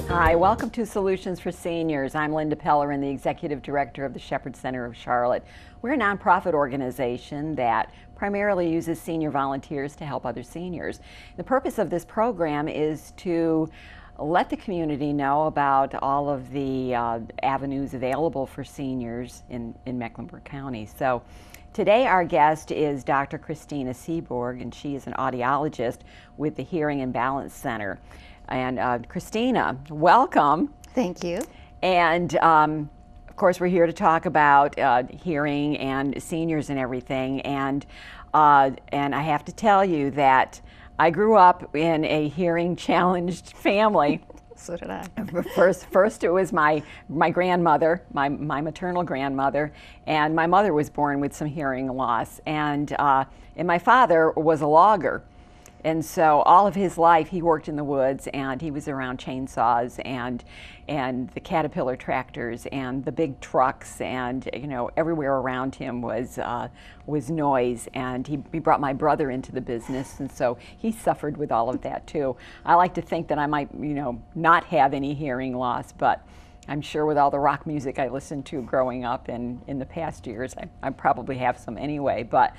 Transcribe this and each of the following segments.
Hi, welcome to Solutions for Seniors. I'm Linda Pellerin, the Executive Director of the Shepherd Center of Charlotte. We're a nonprofit organization that primarily uses senior volunteers to help other seniors. The purpose of this program is to let the community know about all of the avenues available for seniors in Mecklenburg County. So today our guest is Dr. Christina Seaborg, and she is an audiologist with the Hearing and Balance Center. And Christina, welcome. Thank you. And of course, we're here to talk about hearing and seniors and everything. And I have to tell you that I grew up in a hearing challenged family. So did I. First it was my grandmother, my maternal grandmother, and my mother was born with some hearing loss. And my father was a logger. And so all of his life he worked in the woods, and he was around chainsaws and the Caterpillar tractors and the big trucks, and everywhere around him was noise. And he brought my brother into the business, and so he suffered with all of that too. I like to think that I might not have any hearing loss, but I'm sure with all the rock music I listened to growing up and in the past years, I probably have some anyway. But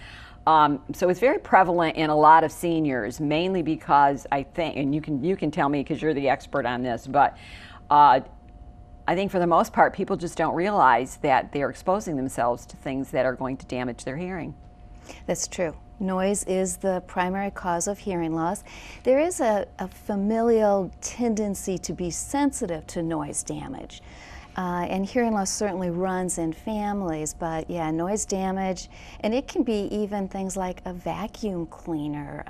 so it's very prevalent in a lot of seniors, mainly because I think, and you can tell me because you're the expert on this, but I think for the most part, people just don't realize that they're exposing themselves to things that are going to damage their hearing. That's true. Noise is the primary cause of hearing loss. There is a familial tendency to be sensitive to noise damage. And hearing loss certainly runs in families, but yeah, noise damage, and it can be even things like a vacuum cleaner,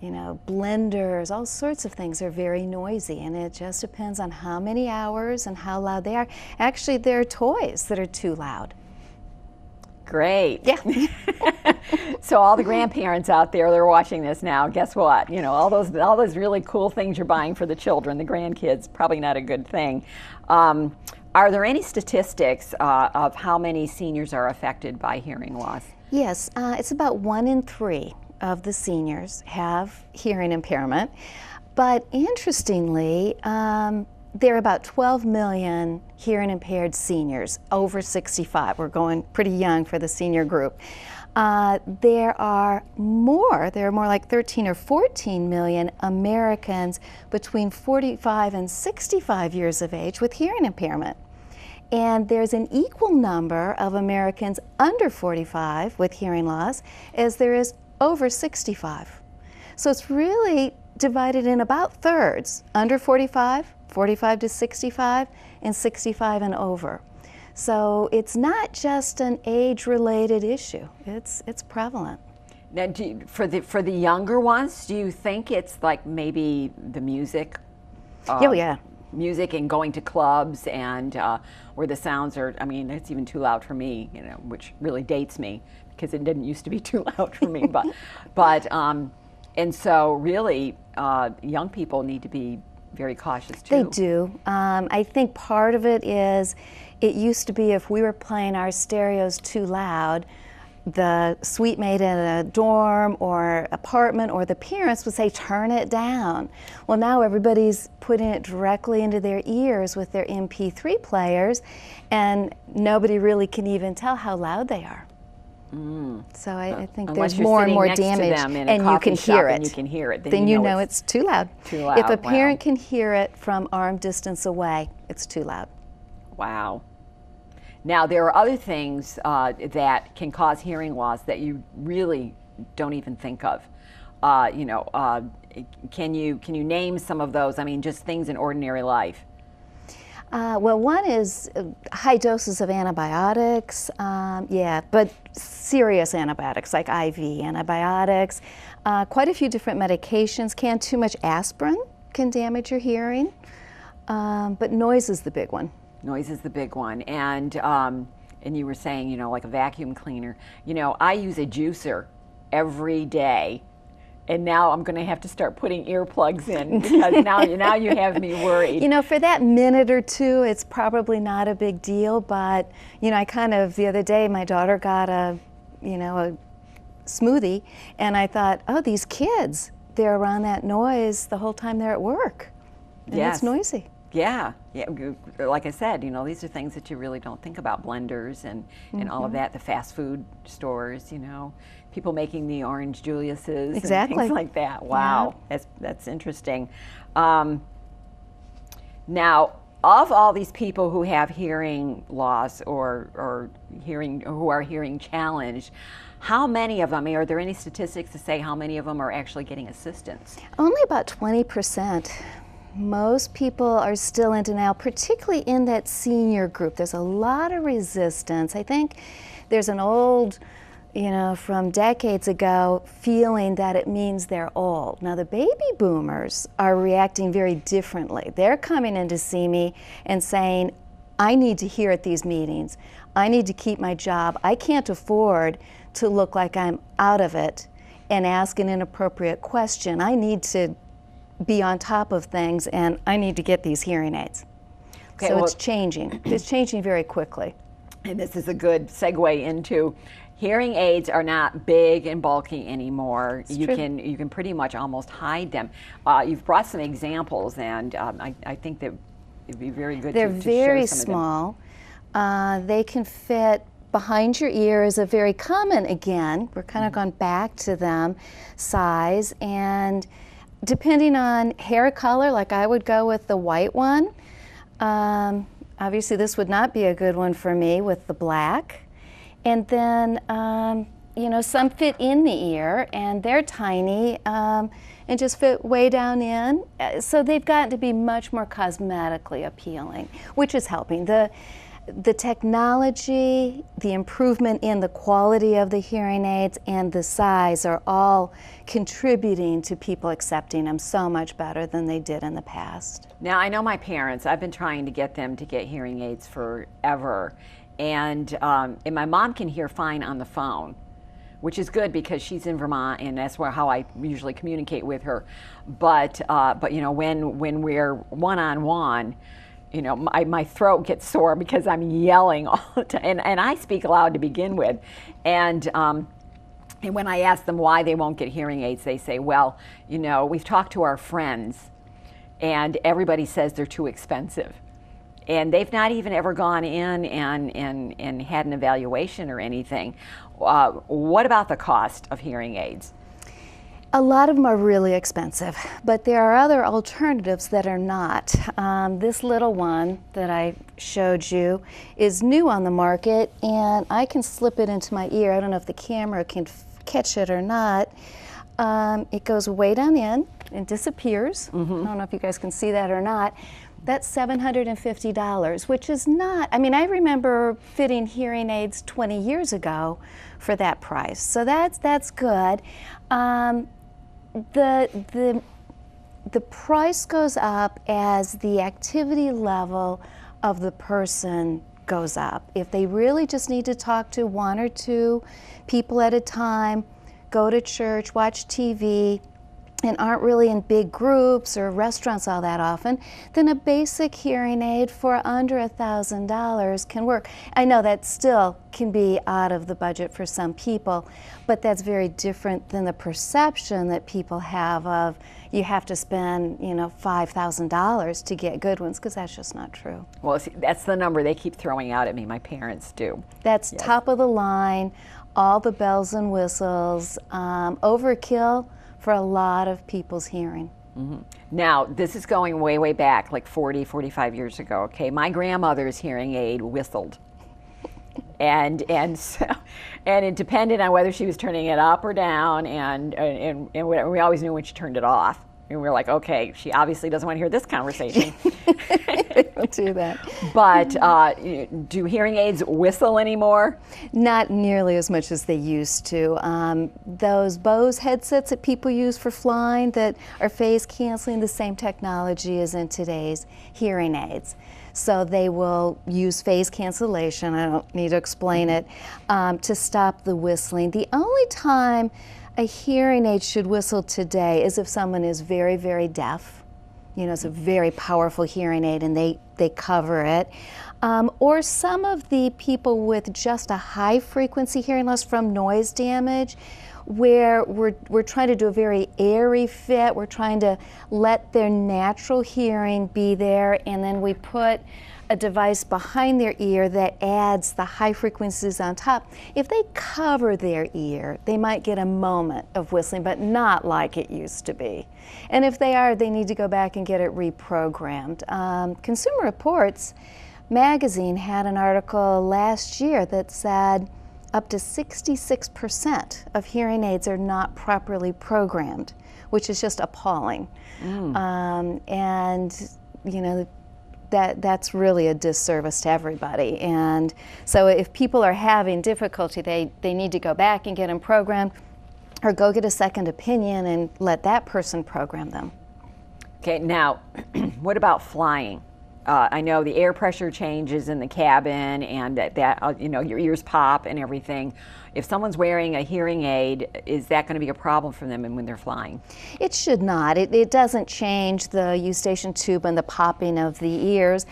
blenders, all sorts of things are very noisy, and it just depends on how many hours and how loud they are. Actually, there are toys that are too loud. Great. Yeah. So all the grandparents out there, they're watching this now. Guess what? All those really cool things you're buying for the children, the grandkids, probably not a good thing. Are there any statistics of how many seniors are affected by hearing loss? Yes, it's about 1 in 3 of the seniors have hearing impairment. But interestingly, there are about 12 million hearing impaired seniors over 65. We're going pretty young for the senior group. There are more like 13 or 14 million Americans between 45 and 65 years of age with hearing impairment. And there's an equal number of Americans under 45 with hearing loss as there is over 65. So it's really divided in about thirds, under 45, 45 to 65, and 65 and over. So it's not just an age-related issue. It's prevalent. Now, for the younger ones, do you think it's like maybe the music? Yeah. Music and going to clubs and where the sounds are. I mean, it's even too loud for me, which really dates me because it didn't used to be too loud for me. But and so really, young people need to be very cautious too. They do. I think part of it is, it used to be if we were playing our stereos too loud, the suite mate in a dorm or apartment or the parents would say, turn it down. Well, now everybody's putting it directly into their ears with their MP3 players, and nobody really can even tell how loud they are. So I think there's more and more damage, and you can hear it. And you can hear it. Then you know it's too loud. Too loud. If a parent can hear it from arm distance away, it's too loud. Wow. Now there are other things that can cause hearing loss that you really don't even think of. Can you name some of those? I mean, just things in ordinary life. Well, one is high doses of antibiotics, but serious antibiotics like IV antibiotics, quite a few different medications. Too much aspirin can damage your hearing, but noise is the big one. Noise is the big one, and you were saying, like a vacuum cleaner. I use a juicer every day. And now I'm going to have to start putting earplugs in because now you have me worried. For that minute or two, it's probably not a big deal. But I the other day, my daughter got a smoothie, and I thought, oh, these kids, they're around that noise the whole time they're at work. and it's noisy. Yeah, yeah. Like I said, these are things that you really don't think about. Blenders and all of that. The fast food stores, people making the orange Julius's and things like that. Wow, yeah. That's interesting. Now, of all these people who have hearing loss or who are hearing challenged, how many of them, are there any statistics to say how many of them are actually getting assistance? Only about 20%. Most people are still in denial, particularly in that senior group. There's a lot of resistance. I think there's an old, from decades ago, feeling that it means they're old. Now the baby boomers are reacting very differently. They're coming in to see me and saying, I need to hear at these meetings. I need to keep my job. I can't afford to look like I'm out of it and ask an inappropriate question. I need to be on top of things, and I need to get these hearing aids. Okay, so it's changing. It's changing very quickly. And this is a good segue into hearing aids are not big and bulky anymore. You can pretty much almost hide them. You've brought some examples, and I think that it'd be very good They're to very show some small. Of them. They can fit behind your ear is a very common, again, we're kind of gone back to them, size, and depending on hair color, like I would go with the white one. Obviously this would not be a good one for me with the black. And then, some fit in the ear and they're tiny and just fit way down in. So they've gotten to be much more cosmetically appealing, which is helping. The technology, the improvement in the quality of the hearing aids, and the size are all contributing to people accepting them so much better than they did in the past. Now, I know my parents, I've been trying to get them to get hearing aids forever, and my mom can hear fine on the phone, which is good because she's in Vermont, and that's how I usually communicate with her. But when we're one-on-one, my throat gets sore because I'm yelling all the time, and I speak loud to begin with. And when I ask them why they won't get hearing aids, they say, well, we've talked to our friends, and everybody says they're too expensive. And they've not even ever gone in and had an evaluation or anything. What about the cost of hearing aids? A lot of them are really expensive, but there are other alternatives that are not. This little one that I showed you is new on the market, and I can slip it into my ear. I don't know if the camera can catch it or not. It goes way down in and disappears. I don't know if you guys can see that or not. That's $750, which is not, I remember fitting hearing aids 20 years ago for that price. So that's good. The price goes up as the activity level of the person goes up. If they really just need to talk to one or two people at a time, go to church, watch TV, and aren't really in big groups or restaurants all that often, then a basic hearing aid for under $1,000 can work. I know that still can be out of the budget for some people, but that's very different than the perception that people have of you have to spend, $5,000 to get good ones, because that's just not true. Well, see, that's the number they keep throwing out at me. My parents do. That's top of the line, all the bells and whistles, overkill for a lot of people's hearing. Now, this is going way, way back, like 40, 45 years ago, okay? My grandmother's hearing aid whistled. And it depended on whether she was turning it up or down, and we always knew when she turned it off. And we were like, okay, she obviously doesn't want to hear this conversation. Don't do that. But do hearing aids whistle anymore? Not nearly as much as they used to. Those Bose headsets that people use for flying that are phase canceling, the same technology as in today's hearing aids. So they will use phase cancellation, I don't need to explain it, to stop the whistling. The only time a hearing aid should whistle today is if someone is very, very deaf. It's a very powerful hearing aid and they cover it. Or some of the people with just a high frequency hearing loss from noise damage where we're trying to do a very airy fit. We're trying to let their natural hearing be there, and then we put a device behind their ear that adds the high frequencies on top. If they cover their ear, they might get a moment of whistling, but not like it used to be. And if they are, they need to go back and get it reprogrammed. Consumer Reports magazine had an article last year that said up to 66% of hearing aids are not properly programmed, which is just appalling. And you know, that's really a disservice to everybody. And so if people are having difficulty, they need to go back and get them programmed, or go get a second opinion and let that person program them. Okay, now, what about flying? I know the air pressure changes in the cabin, and that you know, your ears pop and everything. If someone's wearing a hearing aid, is that going to be a problem for them when they're flying? It should not. It doesn't change the eustachian tube and the popping of the ears.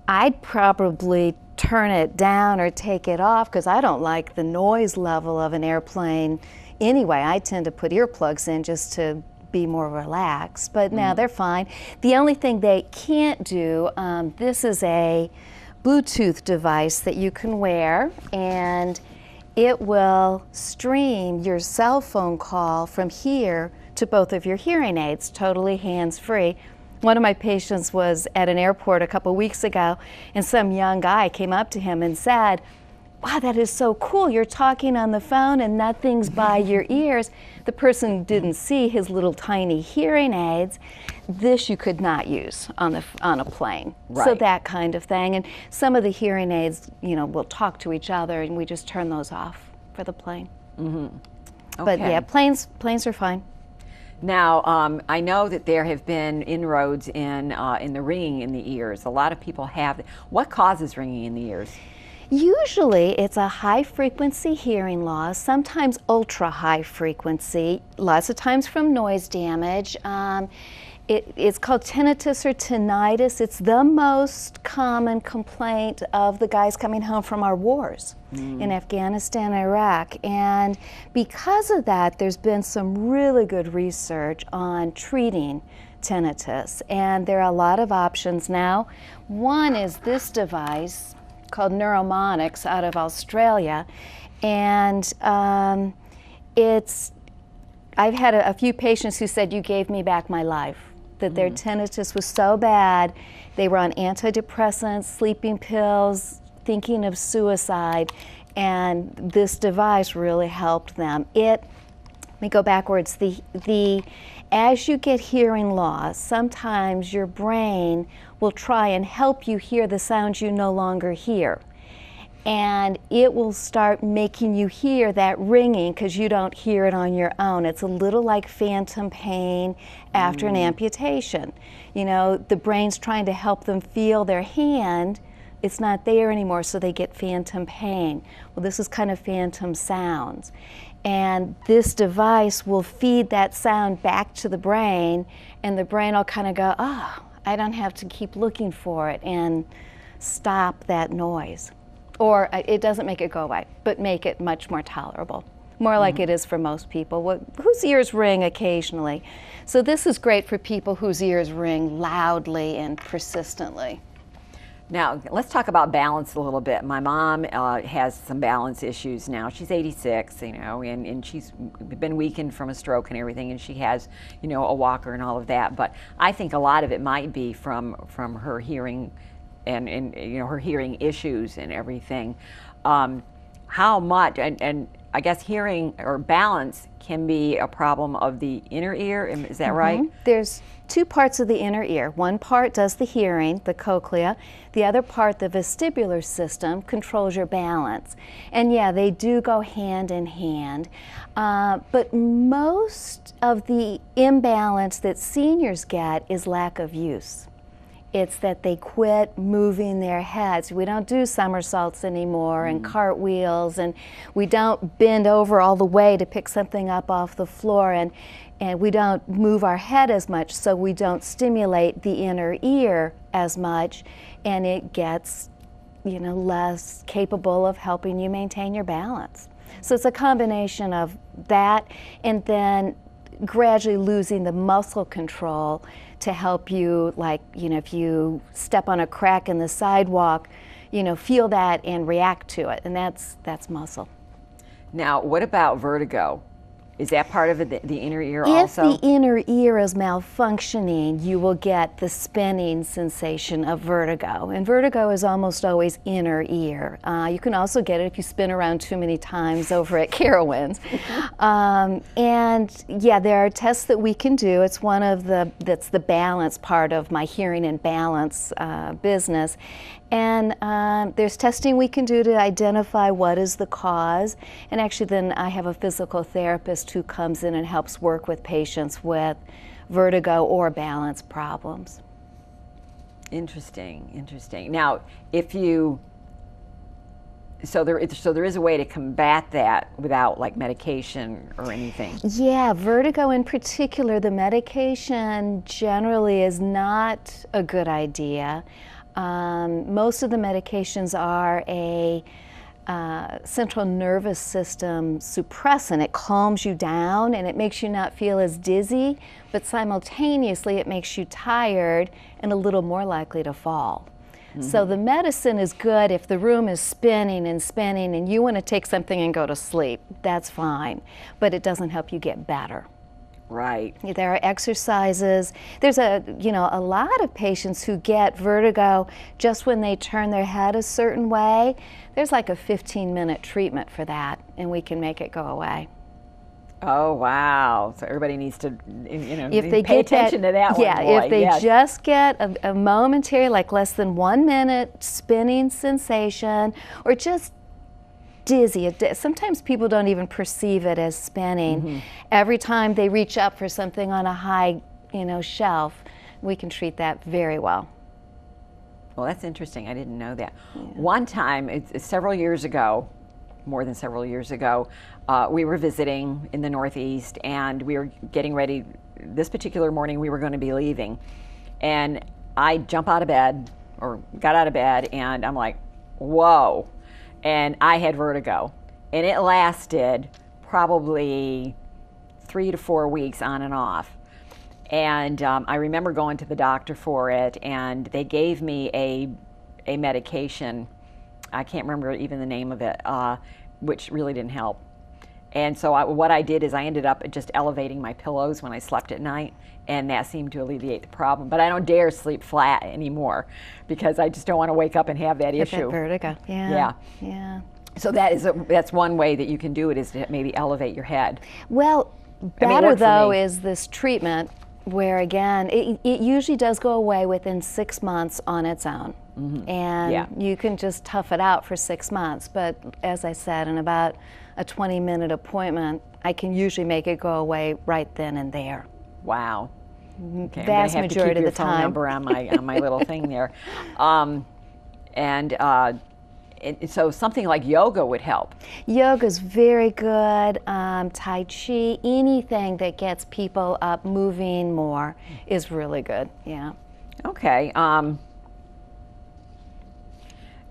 I'd probably turn it down or take it off because I don't like the noise level of an airplane anyway. I tend to put earplugs in just to be more relaxed, but now they're fine. The only thing they can't do, this is a Bluetooth device that you can wear, and it will stream your cell phone call from here to both of your hearing aids, totally hands-free. One of my patients was at an airport a couple weeks ago, and some young guy came up to him and said, "Wow, that is so cool. You're talking on the phone and nothing's by your ears." The person didn't see his little tiny hearing aids. This you could not use on a plane. Right. So that kind of thing. And some of the hearing aids, you know, will talk to each other, and we just turn those off for the plane. Okay. But yeah, planes are fine. Now, I know that there have been inroads in the ringing in the ears. A lot of people have. What causes ringing in the ears? Usually it's a high frequency hearing loss, sometimes ultra high frequency, lots of times from noise damage. It's called tinnitus or tinnitus. It's the most common complaint of the guys coming home from our wars in Afghanistan and Iraq. And because of that, there's been some really good research on treating tinnitus. And there are a lot of options now. One is this device called Neuromonics out of Australia. And I've had a few patients who said, "You gave me back my life," that their tinnitus was so bad, they were on antidepressants, sleeping pills, thinking of suicide, and this device really helped them. Let me go backwards. As you get hearing loss, sometimes your brain will try and help you hear the sounds you no longer hear. And it will start making you hear that ringing because you don't hear it on your own. It's a little like phantom pain after an amputation. You know, the brain's trying to help them feel their hand. It's not there anymore, so they get phantom pain. Well, this is kind of phantom sounds. And this device will feed that sound back to the brain, and the brain will kind of go, "Oh, I don't have to keep looking for it," and stop that noise. Or it doesn't make it go away, but make it much more tolerable. More like it is for most people, whose ears ring occasionally. So this is great for people whose ears ring loudly and persistently. Now, let's talk about balance a little bit. My mom has some balance issues now. She's 86, you know, and she's been weakened from a stroke and everything, and she has, you know, a walker and all of that. But I think a lot of it might be from her hearing and you know, her hearing issues and everything. How much, and I guess hearing or balance can be a problem of the inner ear, is that right? There's two parts of the inner ear. One part does the hearing, the cochlea. The other part, the vestibular system, controls your balance. And yeah, they do go hand in hand. But most of the imbalance that seniors get is lack of use. It's that they quit moving their heads. We don't do somersaults anymore and cartwheels, and we don't bend over all the way to pick something up off the floor, and we don't move our head as much, so we don't stimulate the inner ear as much, and it gets, you know, less capable of helping you maintain your balance. So it's a combination of that and then gradually losing the muscle control to help you, like, if you step on a crack in the sidewalk, feel that and react to it, and that's muscle. Now, what about vertigo? Is that part of the inner ear also? If the inner ear is malfunctioning, you will get the spinning sensation of vertigo. And vertigo is almost always inner ear. You can also get it if you spin around too many times over at Carowinds. And yeah, there are tests that we can do. It's that's the balance part of my hearing and balance business. And there's testing we can do to identify what is the cause. And actually then I have a physical therapist who comes in and helps work with patients with vertigo or balance problems. Interesting, interesting. Now, so there is a way to combat that without like medication or anything. Yeah, vertigo in particular, the medication generally is not a good idea. Most of the medications are a central nervous system suppressant. It calms you down and it makes you not feel as dizzy, but simultaneously it makes you tired and a little more likely to fall. Mm-hmm. So the medicine is good if the room is spinning and spinning and you want to take something and go to sleep. That's fine, but it doesn't help you get better. Right. There are exercises. There's a lot of patients who get vertigo just when they turn their head a certain way. There's like a 15-minute treatment for that, and we can make it go away. Oh, wow. So everybody needs to, if they pay attention to that one. Yeah, boy. If they just get a momentary, like less than 1 minute spinning sensation, or just dizzy. Sometimes people don't even perceive it as spinning. Mm-hmm. Every time they reach up for something on a high, shelf, we can treat that very well. Well, that's interesting. I didn't know that. Yeah. One time, it's several years ago, more than several years ago, we were visiting in the Northeast, and we were getting ready. This particular morning, we were going to be leaving, and I got out of bed, and I'm like, whoa. And I had vertigo, and it lasted probably 3 to 4 weeks on and off. And I remember going to the doctor for it, and they gave me a medication. I can't remember even the name of it, which really didn't help. And so what I did is I ended up just elevating my pillows when I slept at night, and that seemed to alleviate the problem. But I don't dare sleep flat anymore because I just don't want to wake up and have that issue. That vertigo. Yeah. So that's one way that you can do it, is to maybe elevate your head. Well, better though is this treatment where, again, it usually does go away within 6 months on its own. Mm-hmm. And you can just tough it out for 6 months. But as I said, in about a 20-minute appointment, I can usually make it go away right then and there. Wow. Okay, Vast I'm gonna have majority to keep your of the phone time. number on my little thing there. So something like yoga would help. Yoga's very good. Tai Chi, anything that gets people up moving more is really good. Yeah. Okay.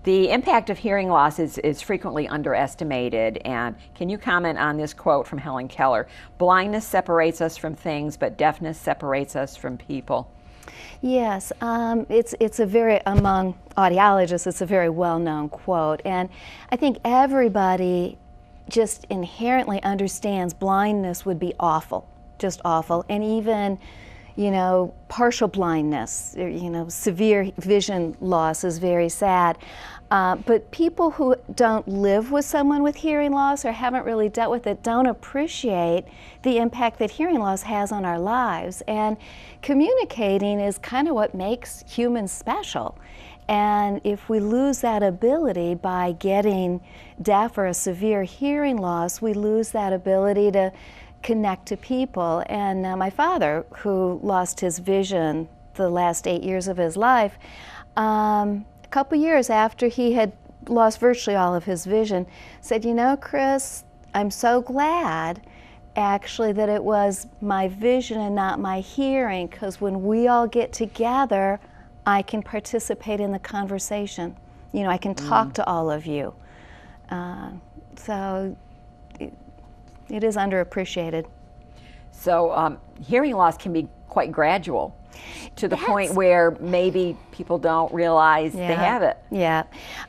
The impact of hearing loss is frequently underestimated, and can you comment on this quote from Helen Keller? Blindness separates us from things, but deafness separates us from people. Yes, it's a very, among audiologists, it's a very well-known quote, and I think everybody just inherently understands blindness would be awful, just awful, and even, partial blindness, severe vision loss is very sad. But people who don't live with someone with hearing loss or haven't really dealt with it don't appreciate the impact that hearing loss has on our lives. And communicating is kind of what makes humans special. And if we lose that ability by getting deaf or a severe hearing loss, we lose that ability to connect to people. And my father, who lost his vision the last 8 years of his life, a couple years after he had lost virtually all of his vision, said, Chris, I'm so glad actually that it was my vision and not my hearing, because when we all get together, I can participate in the conversation. I can talk to all of you. So It is underappreciated. So hearing loss can be quite gradual, to the point where maybe people don't realize they have it. Yeah.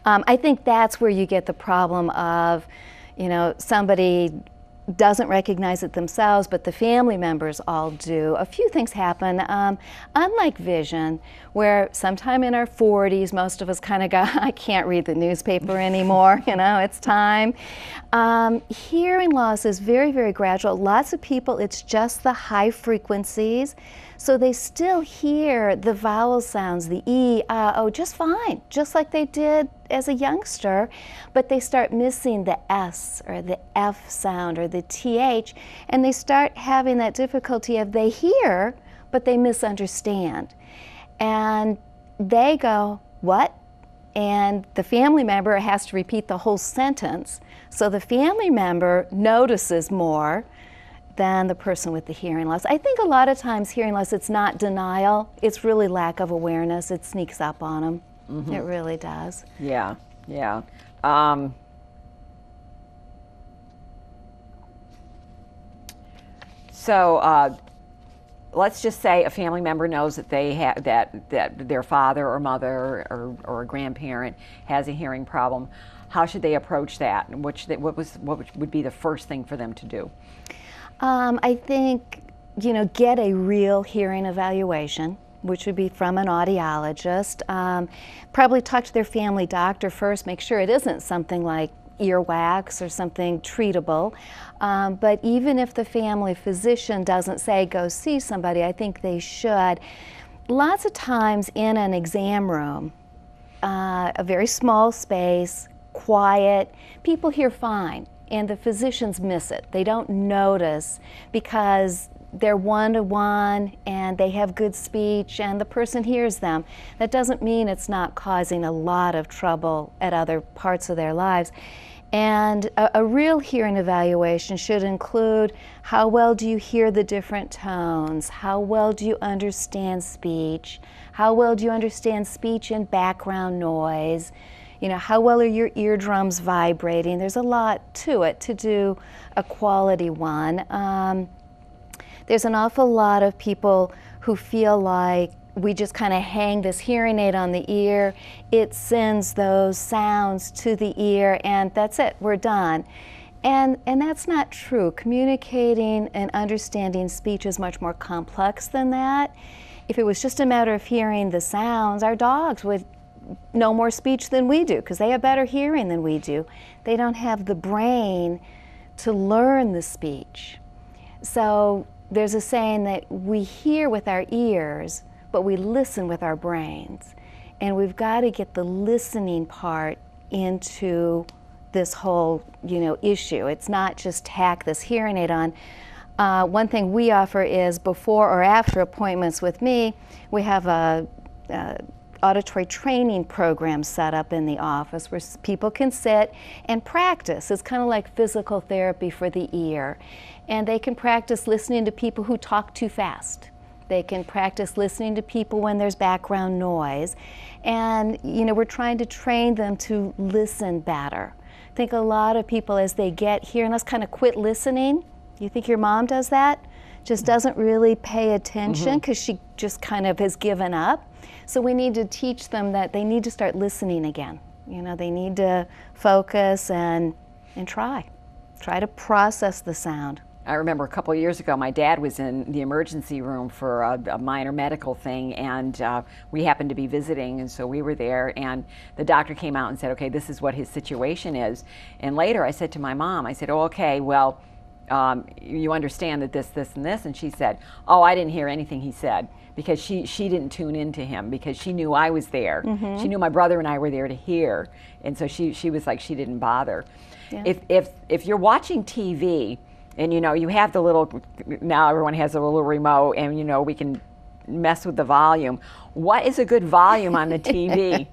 I think that's where you get the problem of, somebody doesn't recognize it themselves, but the family members all do. A few things happen. Unlike vision, where sometime in our 40s, most of us kind of go, I can't read the newspaper anymore, it's time. Hearing loss is very, very gradual. Lots of people, it's just the high frequencies. So they still hear the vowel sounds, the E, O, just fine, just like they did as a youngster, but they start missing the S or the F sound or the TH, and they start having that difficulty of they hear, but they misunderstand. And they go, what? And the family member has to repeat the whole sentence. So the family member notices more than the person with the hearing loss. I think a lot of times hearing loss, it's not denial, it's really lack of awareness. It sneaks up on them. Mm-hmm. It really does. Yeah, yeah. So let's just say a family member knows that they have that their father or mother or a grandparent has a hearing problem. How should they approach that? And what would be the first thing for them to do? I think, get a real hearing evaluation, which would be from an audiologist. Probably talk to their family doctor first, make sure it isn't something like earwax or something treatable. But even if the family physician doesn't say go see somebody, I think they should. Lots of times in an exam room, a very small space, quiet, people hear fine. And the physicians miss it. They don't notice because they're one-to-one and they have good speech and the person hears them. That doesn't mean it's not causing a lot of trouble at other parts of their lives. And a real hearing evaluation should include how well do you hear the different tones, how well do you understand speech, how well do you understand speech and background noise, how well are your eardrums vibrating? There's a lot to it to do a quality one. There's an awful lot of people who feel like we just kind of hang this hearing aid on the ear. It sends those sounds to the ear and that's it, we're done. And that's not true. Communicating and understanding speech is much more complex than that. If it was just a matter of hearing the sounds, our dogs would know more speech than we do because they have better hearing than we do. They don't have the brain to learn the speech. So there's a saying that we hear with our ears, but we listen with our brains. And we've got to get the listening part into this whole, issue. It's not just tack this hearing aid on. One thing we offer is before or after appointments with me, we have a auditory training program set up in the office where people can sit and practice. It's kind of like physical therapy for the ear. And they can practice listening to people who talk too fast. They can practice listening to people when there's background noise. And, we're trying to train them to listen better. I think a lot of people, as they get here, and let's kind of quit listening. You think your mom does that? Just doesn't really pay attention because she just kind of has given up. So we need to teach them that they need to start listening again. They need to focus and try to process the sound. I remember a couple of years ago, my dad was in the emergency room for a minor medical thing, and we happened to be visiting, and so we were there, and the doctor came out and said, okay, this is what his situation is. And later I said to my mom, I said, oh, okay, well, you understand that this, and this, and she said, oh, I didn't hear anything he said, because she didn't tune into him, because she knew I was there. She knew my brother and I were there to hear, and so she was like, she didn't bother. Yeah. If you're watching TV, and you have the little, now everyone has a little remote, and we can mess with the volume. What is a good volume on the TV?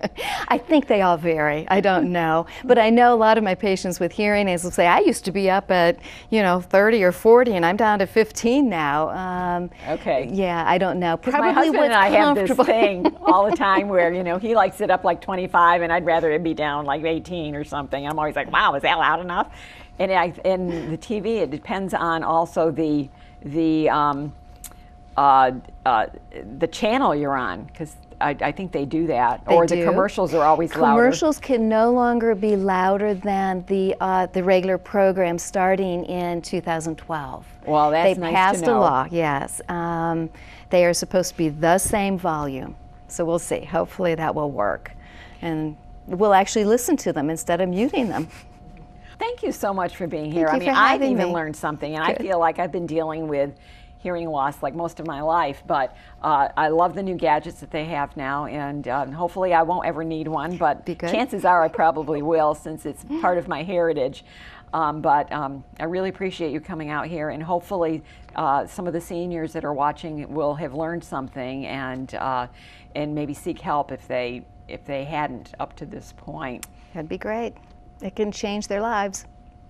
I think they all vary. I don't know. But I know a lot of my patients with hearing aids will say, I used to be up at, 30 or 40 and I'm down to 15 now. Okay. Yeah, I don't know. Probably my husband what's and I have comfortable. this thing all the time where, he likes it up like 25 and I'd rather it be down like 18 or something. I'm always like, wow, is that loud enough? And the TV, it depends on also the channel you're on, because I think they do that. Or the commercials are always louder. Commercials can no longer be louder than the regular program starting in 2012. Well, that's nice to know. They passed a law, yes. They are supposed to be the same volume. So we'll see. Hopefully that will work. And we'll actually listen to them instead of muting them. Thank you so much for being here. Thank you for I've having even me. learned something, and Good. I feel like I've been dealing with hearing loss like most of my life, but I love the new gadgets that they have now, and hopefully I won't ever need one, but chances are I probably will, since it's part of my heritage. But I really appreciate you coming out here, and hopefully some of the seniors that are watching will have learned something and maybe seek help if they hadn't up to this point. That'd be great. It can change their lives.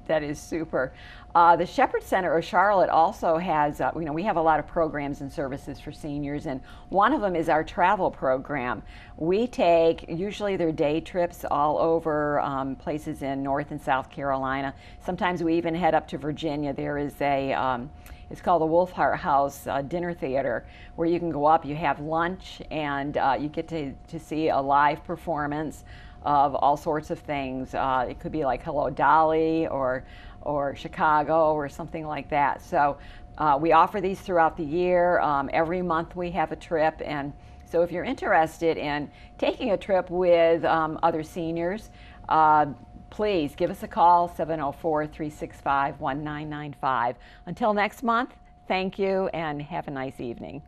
That is super. The Shepherd Center of Charlotte also has, we have a lot of programs and services for seniors, and one of them is our travel program. We take, usually they're day trips all over places in North and South Carolina. Sometimes we even head up to Virginia. There is it's called the Wolfhart House Dinner Theater, where you can go up, you have lunch, and you get to see a live performance of all sorts of things. It could be like Hello Dolly or Chicago or something like that. So we offer these throughout the year. Every month we have a trip, and so if you're interested in taking a trip with other seniors, please give us a call, 704-365-1995. Until next month, thank you and have a nice evening.